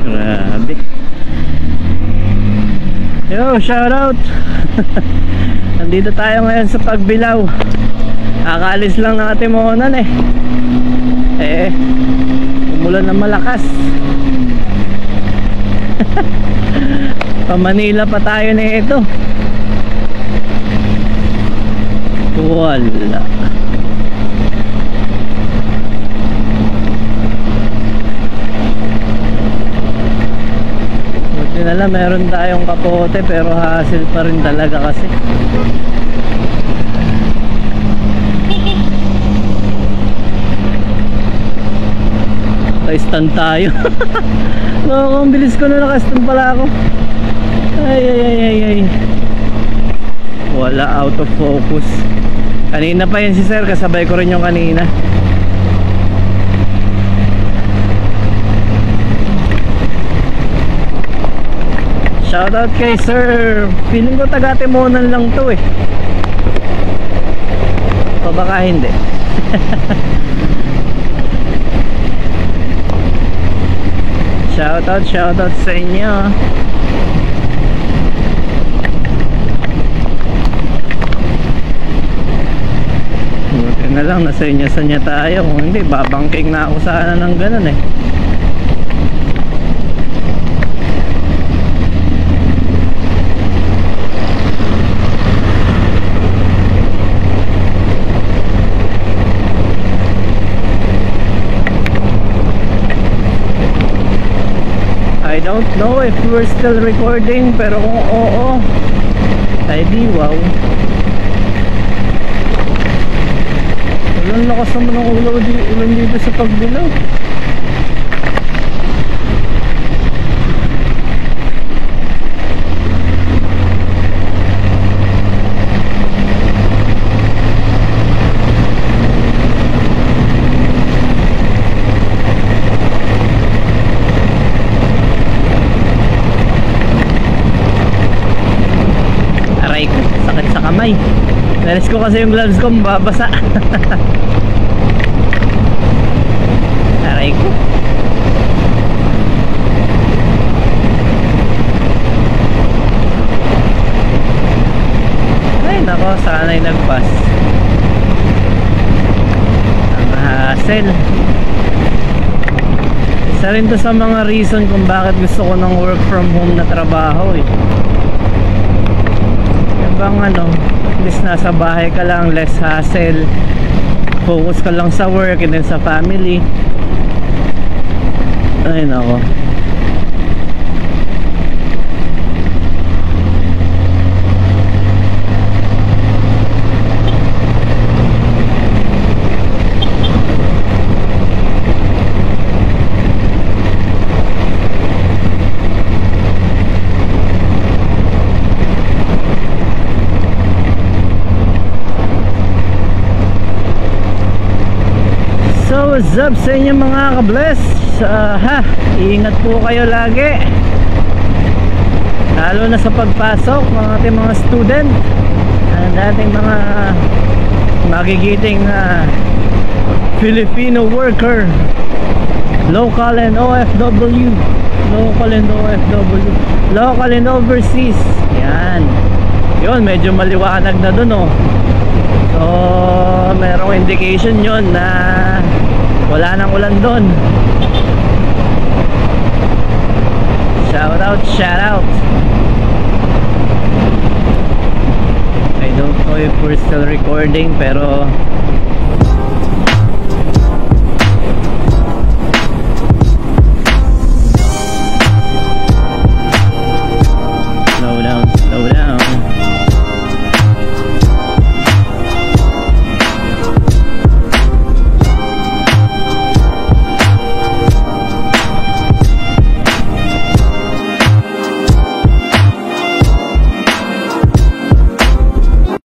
Grabe. Yo, shout out. Nandito tayo ngayon sa Pagbilao. Akaalis lang ng Atimonan umulan ng malakas. Pa Manila pa tayo na ito. Wala. Buti na lang meron tayong kapote, pero hassle pa rin talaga kasi. Naka-stand tayo. No, ang bilis ko na naka-stand pala ako. Ay. Wala, out of focus. Kanina pa yun si sir, kasabay ko rin yung kanina. Shoutout kay sir. Feeling ko taga Timonan lang to o baka hindi. Shoutout sa inyo. Buti na lang nasa inyo tayo. Kung hindi, babangking na ako sana ng ganun I don't know if we're still recording, pero kung oo, ay di wow. Walang lakas naman ng ulan dito sa Pagbilao. Sakit sa kamay. Nalis ko kasi yung gloves ko mababasa. Aray ko. Ay nako, sana'y nagpas. Ang hassle. Isa rin to sa mga reason kung bakit gusto ko ng work from home na trabaho bang at least nasa bahay ka lang, less hassle, focus ka lang sa work and then sa family. Ay nako. What's up sa inyo mga ka-bless? Iingat po kayo lagi, lalo na sa pagpasok ng ating mga student, ang dating mga magigiting Filipino worker, local and OFW, local and overseas. Yan, yun, medyo maliwanag na dun so merong indication yun na wala nang ulan doon. Shout out. I don't know if we're still recording, pero